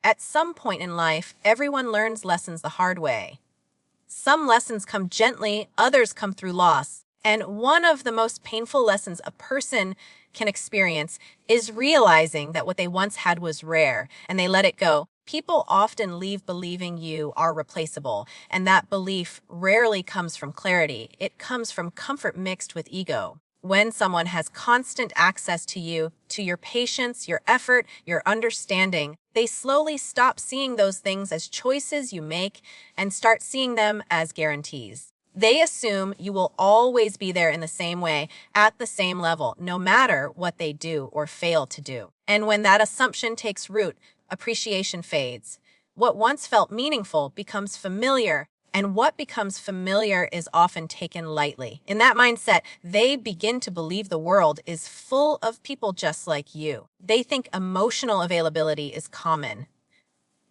At some point in life, everyone learns lessons the hard way. Some lessons come gently, others come through loss. And one of the most painful lessons a person can experience is realizing that what they once had was rare and they let it go. People often leave believing you are replaceable, and that belief rarely comes from clarity. It comes from comfort mixed with ego. When someone has constant access to you, to your patience, your effort, your understanding, they slowly stop seeing those things as choices you make and start seeing them as guarantees. They assume you will always be there in the same way, at the same level, no matter what they do or fail to do. And when that assumption takes root, appreciation fades. What once felt meaningful becomes familiar, and what becomes familiar is often taken lightly. In that mindset, they begin to believe the world is full of people just like you. They think emotional availability is common.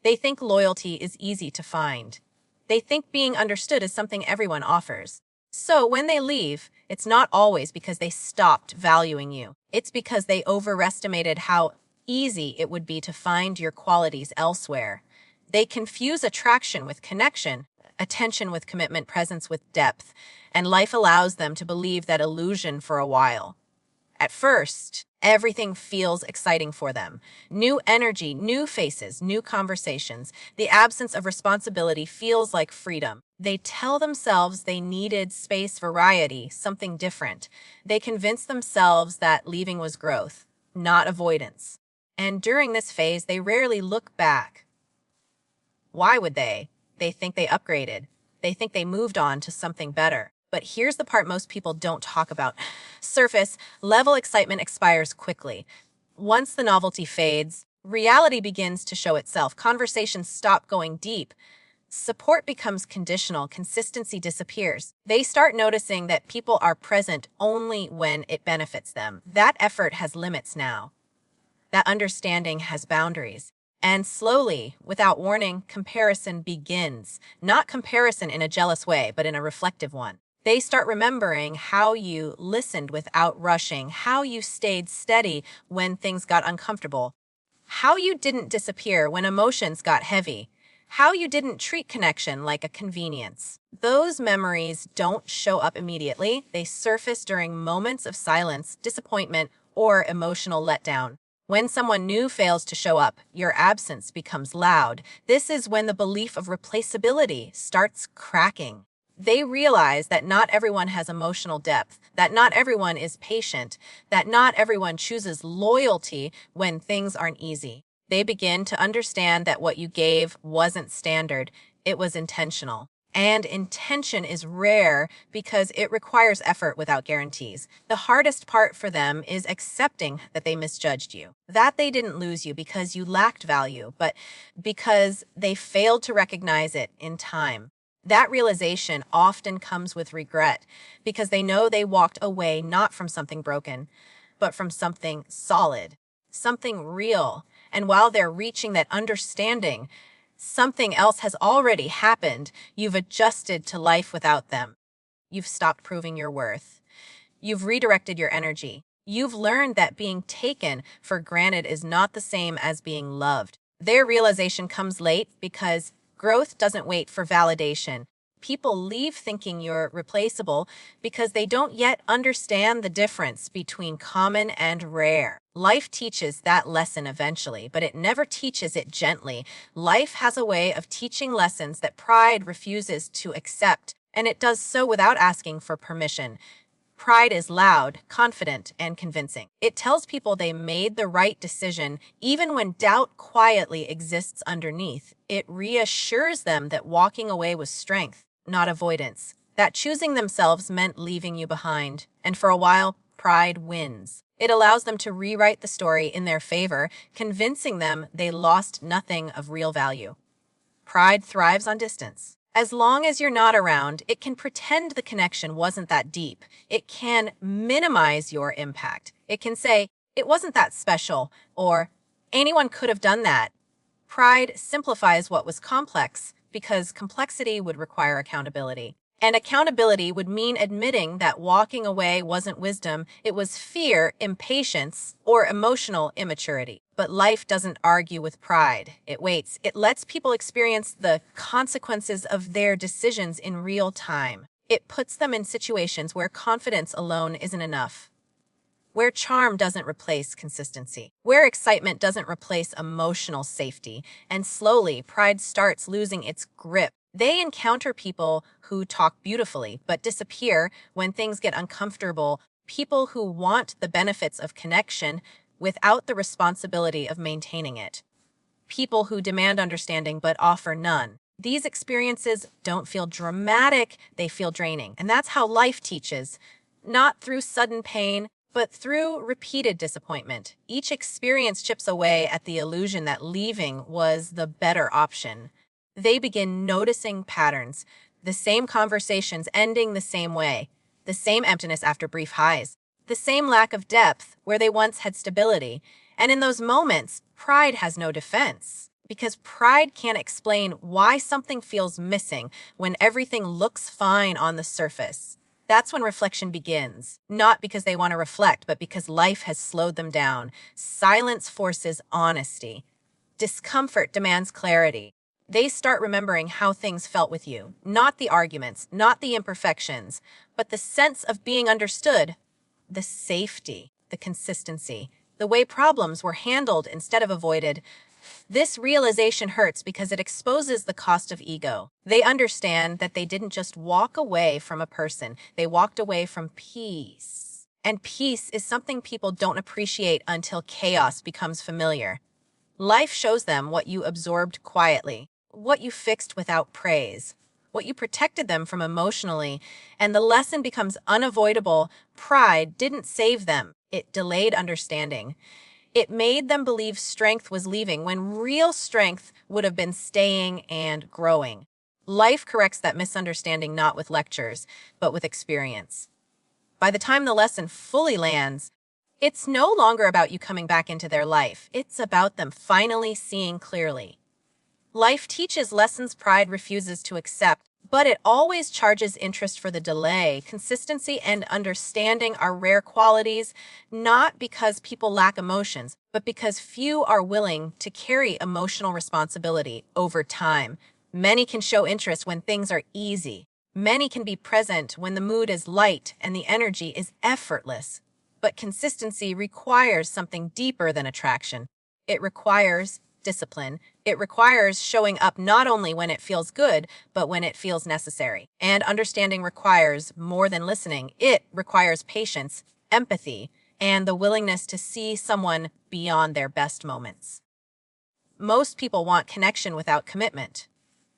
They think loyalty is easy to find. They think being understood is something everyone offers. So when they leave, it's not always because they stopped valuing you. It's because they overestimated how easy it would be to find your qualities elsewhere. They confuse attraction with connection, attention with commitment, presence with depth, and life allows them to believe that illusion for a while. At first, everything feels exciting for them. New energy, new faces, new conversations. The absence of responsibility feels like freedom. They tell themselves they needed space, variety, something different. They convince themselves that leaving was growth, not avoidance. And during this phase, they rarely look back. Why would they? They think they upgraded. They think they moved on to something better. But here's the part most people don't talk about. Surface level excitement expires quickly. Once the novelty fades, reality begins to show itself. Conversations stop going deep. Support becomes conditional. Consistency disappears. They start noticing that people are present only when it benefits them. That effort has limits now. That understanding has boundaries. And slowly, without warning, comparison begins. Not comparison in a jealous way, but in a reflective one. They start remembering how you listened without rushing, how you stayed steady when things got uncomfortable, how you didn't disappear when emotions got heavy, how you didn't treat connection like a convenience. Those memories don't show up immediately. They surface during moments of silence, disappointment, or emotional letdown. When someone new fails to show up, your absence becomes loud. This is when the belief of replaceability starts cracking. They realize that not everyone has emotional depth, that not everyone is patient, that not everyone chooses loyalty when things aren't easy. They begin to understand that what you gave wasn't standard, it was intentional. And intention is rare because it requires effort without guarantees. The hardest part for them is accepting that they misjudged you, that they didn't lose you because you lacked value, but because they failed to recognize it in time. That realization often comes with regret because they know they walked away not from something broken, but from something solid, something real. And while they're reaching that understanding, something else has already happened. You've adjusted to life without them. You've stopped proving your worth. You've redirected your energy. You've learned that being taken for granted is not the same as being loved. Their realization comes late because growth doesn't wait for validation. People leave thinking you're replaceable because they don't yet understand the difference between common and rare. Life teaches that lesson eventually, but it never teaches it gently. Life has a way of teaching lessons that pride refuses to accept, and it does so without asking for permission. Pride is loud, confident, and convincing. It tells people they made the right decision even when doubt quietly exists underneath. It reassures them that walking away was strength, not avoidance, that choosing themselves meant leaving you behind. And for a while, pride wins. It allows them to rewrite the story in their favor, convincing them they lost nothing of real value. Pride thrives on distance. As long as you're not around, it can pretend the connection wasn't that deep. It can minimize your impact. It can say, it wasn't that special, or anyone could have done that. Pride simplifies what was complex because complexity would require accountability. And accountability would mean admitting that walking away wasn't wisdom, it was fear, impatience, or emotional immaturity. But life doesn't argue with pride. It waits. It lets people experience the consequences of their decisions in real time. It puts them in situations where confidence alone isn't enough, where charm doesn't replace consistency, where excitement doesn't replace emotional safety, and slowly pride starts losing its grip. They encounter people who talk beautifully but disappear when things get uncomfortable, people who want the benefits of connection without the responsibility of maintaining it, people who demand understanding but offer none. These experiences don't feel dramatic, they feel draining. And that's how life teaches, not through sudden pain, but through repeated disappointment. Each experience chips away at the illusion that leaving was the better option. They begin noticing patterns, the same conversations ending the same way, the same emptiness after brief highs, the same lack of depth where they once had stability. And in those moments, pride has no defense. Because pride can't explain why something feels missing when everything looks fine on the surface. That's when reflection begins. Not because they want to reflect, but because life has slowed them down. Silence forces honesty. Discomfort demands clarity. They start remembering how things felt with you. Not the arguments, not the imperfections, but the sense of being understood, the safety, the consistency, the way problems were handled instead of avoided. This realization hurts because it exposes the cost of ego. They understand that they didn't just walk away from a person, they walked away from peace. And peace is something people don't appreciate until chaos becomes familiar. Life shows them what you absorbed quietly, what you fixed without praise, what you protected them from emotionally, and the lesson becomes unavoidable. Pride didn't save them, it delayed understanding. It made them believe strength was leaving when real strength would have been staying and growing. Life corrects that misunderstanding not with lectures, but with experience. By the time the lesson fully lands, it's no longer about you coming back into their life. It's about them finally seeing clearly. Life teaches lessons pride refuses to accept, but it always charges interest for the delay. Consistency and understanding are rare qualities, not because people lack emotions, but because few are willing to carry emotional responsibility over time. Many can show interest when things are easy. Many can be present when the mood is light and the energy is effortless. But consistency requires something deeper than attraction. It requires discipline. It requires showing up not only when it feels good, but when it feels necessary. And understanding requires more than listening. It requires patience, empathy, and the willingness to see someone beyond their best moments. Most people want connection without commitment.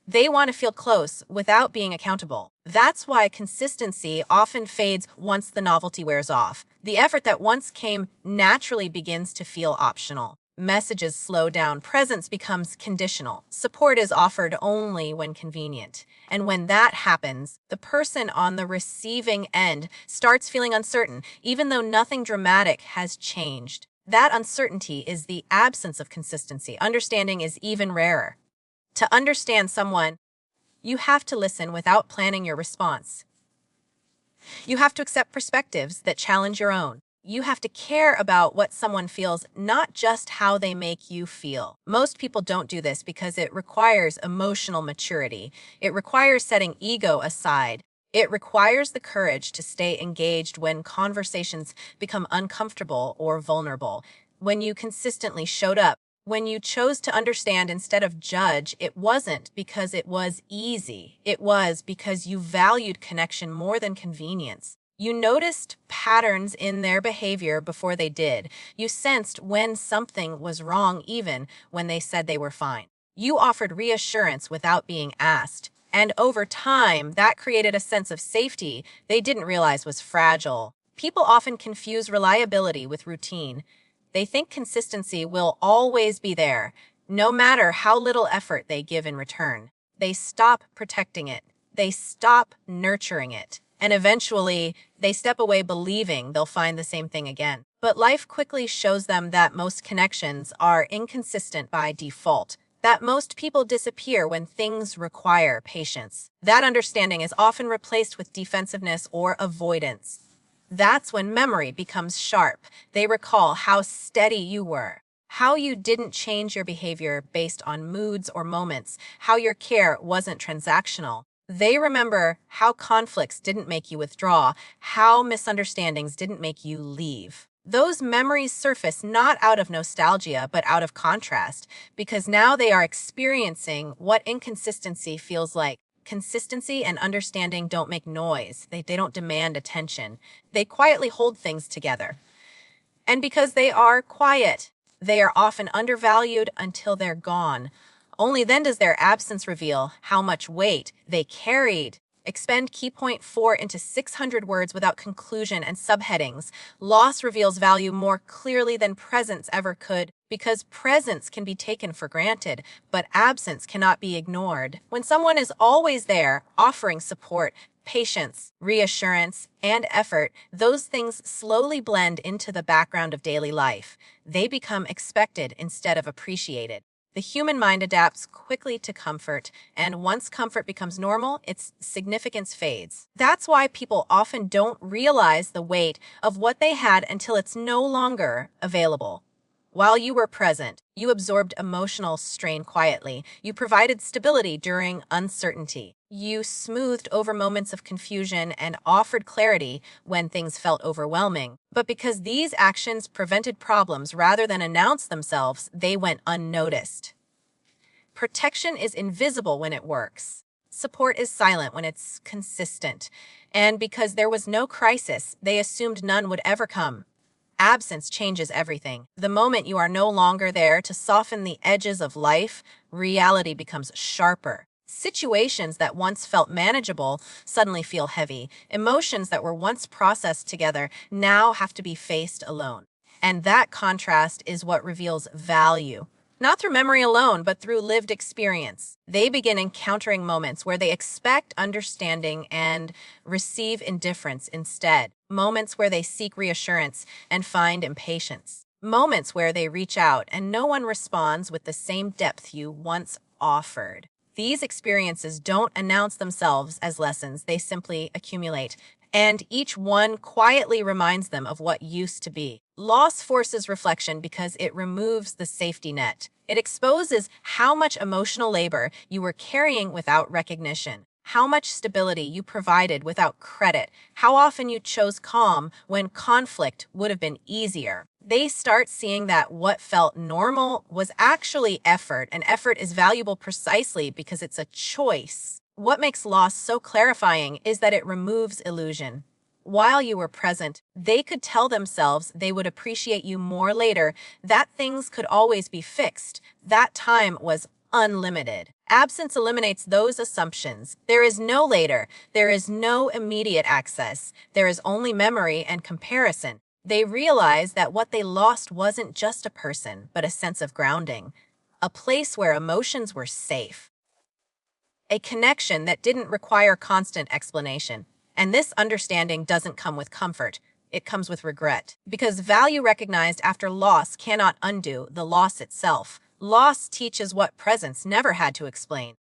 They want to feel close without being accountable. That's why consistency often fades once the novelty wears off. The effort that once came naturally begins to feel optional. Messages slow down, presence becomes conditional, support is offered only when convenient. And when that happens, the person on the receiving end starts feeling uncertain, even though nothing dramatic has changed. That uncertainty is the absence of consistency. Understanding is even rarer. To understand someone, you have to listen without planning your response. You have to accept perspectives that challenge your own. You have to care about what someone feels, not just how they make you feel. Most people don't do this because it requires emotional maturity. It requires setting ego aside. It requires the courage to stay engaged when conversations become uncomfortable or vulnerable. When you consistently showed up, when you chose to understand instead of judge, it wasn't because it was easy. It was because you valued connection more than convenience. You noticed patterns in their behavior before they did. You sensed when something was wrong even when they said they were fine. You offered reassurance without being asked. And over time, that created a sense of safety they didn't realize was fragile. People often confuse reliability with routine. They think consistency will always be there, no matter how little effort they give in return. They stop protecting it. They stop nurturing it. And eventually, they step away believing they'll find the same thing again. But life quickly shows them that most connections are inconsistent by default. that most people disappear when things require patience. That understanding is often replaced with defensiveness or avoidance. That's when memory becomes sharp. They recall how steady you were, how you didn't change your behavior based on moods or moments, how your care wasn't transactional. They remember how conflicts didn't make you withdraw, how misunderstandings didn't make you leave. Those memories surface not out of nostalgia, but out of contrast, because now they are experiencing what inconsistency feels like. Consistency and understanding don't make noise. They don't demand attention. They quietly hold things together. And because they are quiet, they are often undervalued until they're gone. Only then does their absence reveal how much weight they carried. Expend key point 4 into 600 words without conclusion and subheadings. Loss reveals value more clearly than presence ever could, because presence can be taken for granted, but absence cannot be ignored. When someone is always there, offering support, patience, reassurance, and effort, those things slowly blend into the background of daily life. They become expected instead of appreciated. The human mind adapts quickly to comfort, and once comfort becomes normal, its significance fades. That's why people often don't realize the weight of what they had until it's no longer available. While you were present, you absorbed emotional strain quietly. You provided stability during uncertainty. You smoothed over moments of confusion and offered clarity when things felt overwhelming. But because these actions prevented problems rather than announced themselves, they went unnoticed. Protection is invisible when it works. Support is silent when it's consistent. And because there was no crisis, they assumed none would ever come. Absence changes everything. The moment you are no longer there to soften the edges of life, reality becomes sharper. Situations that once felt manageable suddenly feel heavy. Emotions that were once processed together now have to be faced alone. And that contrast is what reveals value. Not through memory alone, but through lived experience. They begin encountering moments where they expect understanding and receive indifference instead. Moments where they seek reassurance and find impatience. Moments where they reach out and no one responds with the same depth you once offered. These experiences don't announce themselves as lessons, they simply accumulate. And each one quietly reminds them of what used to be. Loss forces reflection because it removes the safety net. It exposes how much emotional labor you were carrying without recognition, how much stability you provided without credit, how often you chose calm when conflict would have been easier. They start seeing that what felt normal was actually effort, and effort is valuable precisely because it's a choice. What makes loss so clarifying is that it removes illusion. While you were present, they could tell themselves they would appreciate you more later, that things could always be fixed, that time was unlimited. Absence eliminates those assumptions. There is no later, there is no immediate access, there is only memory and comparison. They realize that what they lost wasn't just a person, but a sense of grounding, a place where emotions were safe. A connection that didn't require constant explanation. And this understanding doesn't come with comfort. It comes with regret. Because value recognized after loss cannot undo the loss itself. Loss teaches what presence never had to explain.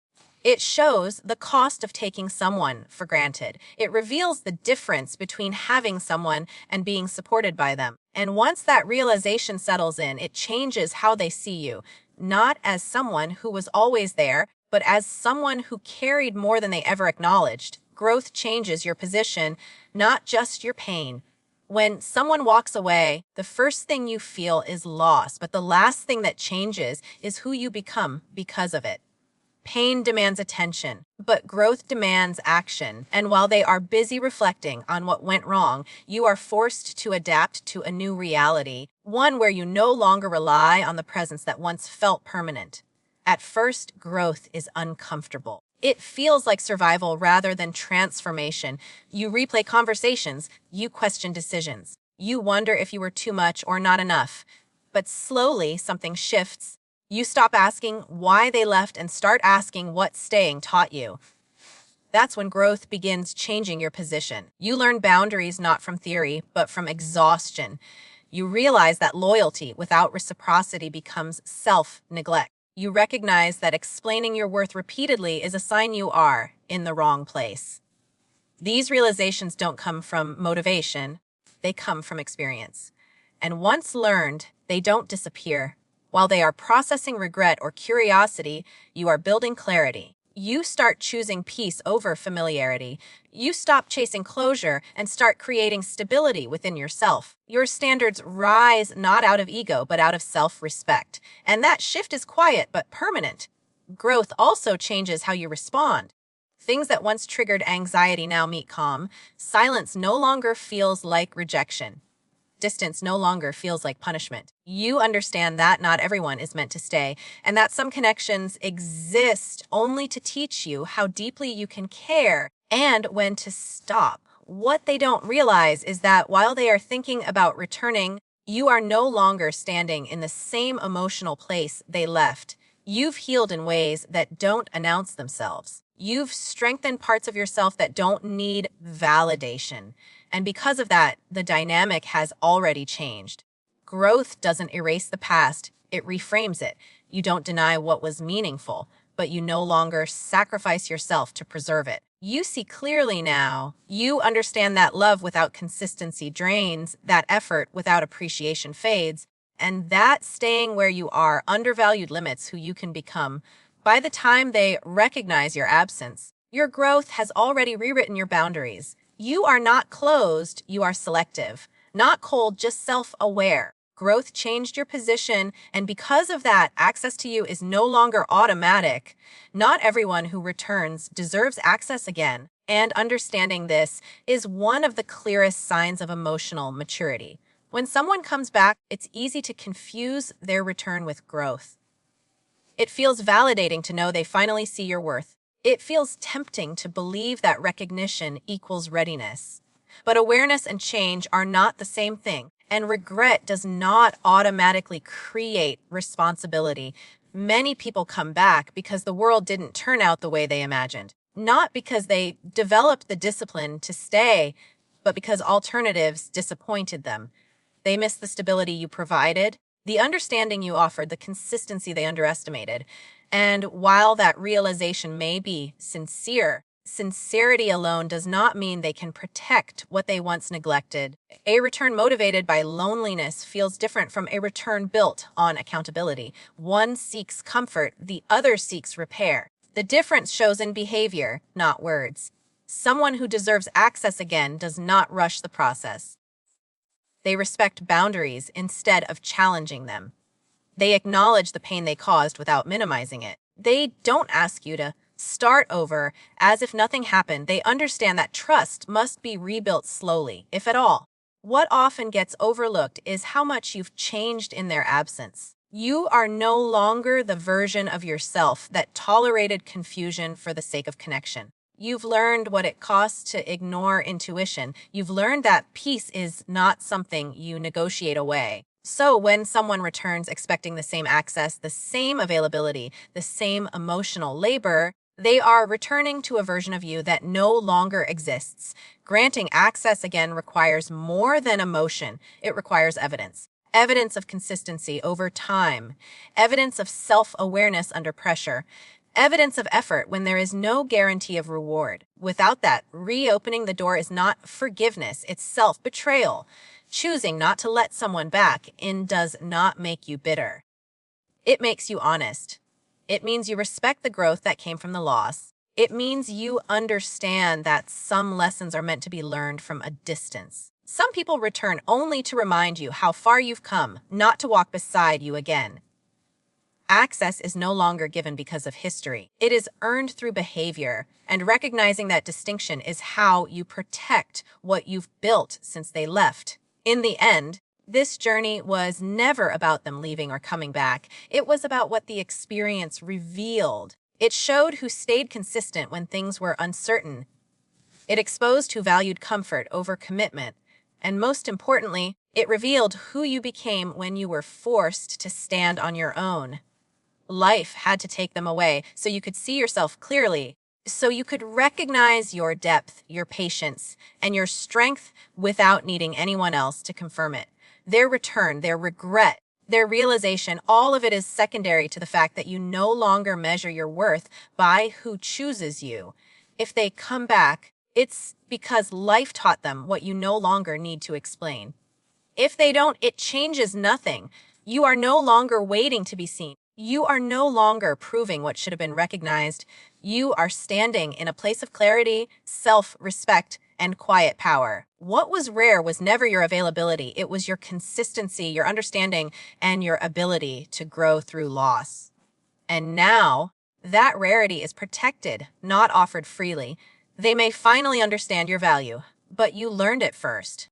It shows the cost of taking someone for granted. It reveals the difference between having someone and being supported by them. And once that realization settles in, it changes how they see you. Not as someone who was always there, but as someone who carried more than they ever acknowledged. Growth changes your position, not just your pain. When someone walks away, the first thing you feel is loss, but the last thing that changes is who you become because of it. Pain demands attention, but growth demands action. And while they are busy reflecting on what went wrong, you are forced to adapt to a new reality, one where you no longer rely on the presence that once felt permanent. At first, growth is uncomfortable. It feels like survival rather than transformation. You replay conversations, you question decisions, you wonder if you were too much or not enough. But slowly, something shifts. You stop asking why they left and start asking what staying taught you. That's when growth begins changing your position. You learn boundaries not from theory, but from exhaustion. You realize that loyalty without reciprocity becomes self-neglect. You recognize that explaining your worth repeatedly is a sign you are in the wrong place. These realizations don't come from motivation, they come from experience. And once learned, they don't disappear. While they are processing regret or curiosity, you are building clarity. You start choosing peace over familiarity. You stop chasing closure and start creating stability within yourself. Your standards rise not out of ego, but out of self-respect. And that shift is quiet but permanent. Growth also changes how you respond. Things that once triggered anxiety now meet calm. Silence no longer feels like rejection. Distance no longer feels like punishment. You understand that not everyone is meant to stay, and that some connections exist only to teach you how deeply you can care and when to stop. What they don't realize is that while they are thinking about returning, you are no longer standing in the same emotional place they left. You've healed in ways that don't announce themselves. You've strengthened parts of yourself that don't need validation. And because of that, the dynamic has already changed. Growth doesn't erase the past, it reframes it. You don't deny what was meaningful, but you no longer sacrifice yourself to preserve it. You see clearly now. You understand that love without consistency drains, that effort without appreciation fades, and that staying where you are undervalued limits who you can become. By the time they recognize your absence, your growth has already rewritten your boundaries. You are not closed, you are selective. Not cold, just self-aware. Growth changed your position, and because of that, access to you is no longer automatic. Not everyone who returns deserves access again, and understanding this is one of the clearest signs of emotional maturity. When someone comes back, it's easy to confuse their return with growth. It feels validating to know they finally see your worth. It feels tempting to believe that recognition equals readiness. But awareness and change are not the same thing, and regret does not automatically create responsibility. Many people come back because the world didn't turn out the way they imagined, not because they developed the discipline to stay, but because alternatives disappointed them. They missed the stability you provided, the understanding you offered, the consistency they underestimated. And while that realization may be sincere, sincerity alone does not mean they can protect what they once neglected. A return motivated by loneliness feels different from a return built on accountability. One seeks comfort, the other seeks repair. The difference shows in behavior, not words. Someone who deserves access again does not rush the process. They respect boundaries instead of challenging them. They acknowledge the pain they caused without minimizing it. They don't ask you to start over as if nothing happened. They understand that trust must be rebuilt slowly, if at all. What often gets overlooked is how much you've changed in their absence. You are no longer the version of yourself that tolerated confusion for the sake of connection. You've learned what it costs to ignore intuition. You've learned that peace is not something you negotiate away. So when someone returns expecting the same access, the same availability, the same emotional labor, they are returning to a version of you that no longer exists. Granting access again requires more than emotion. It requires evidence. Evidence of consistency over time. Evidence of self-awareness under pressure. Evidence of effort when there is no guarantee of reward. Without that, reopening the door is not forgiveness, it's self-betrayal. Choosing not to let someone back in does not make you bitter. It makes you honest. It means you respect the growth that came from the loss. It means you understand that some lessons are meant to be learned from a distance. Some people return only to remind you how far you've come, not to walk beside you again. Access is no longer given because of history. It is earned through behavior, and recognizing that distinction is how you protect what you've built since they left. In the end, this journey was never about them leaving or coming back. It was about what the experience revealed. It showed who stayed consistent when things were uncertain. It exposed who valued comfort over commitment. And most importantly, it revealed who you became when you were forced to stand on your own. Life had to take them away so you could see yourself clearly, so you could recognize your depth, your patience, and your strength without needing anyone else to confirm it. Their return, their regret, Their realization, all of it is secondary to the fact that you no longer measure your worth by who chooses you. If they come back, it's because life taught them what you no longer need to explain. If they don't, it changes nothing. You are no longer waiting to be seen. You are no longer proving what should have been recognized. You are standing in a place of clarity, self-respect, and quiet power. What was rare was never your availability. It was your consistency, your understanding, and your ability to grow through loss. And now, that rarity is protected, not offered freely. They may finally understand your value, but you learned it first.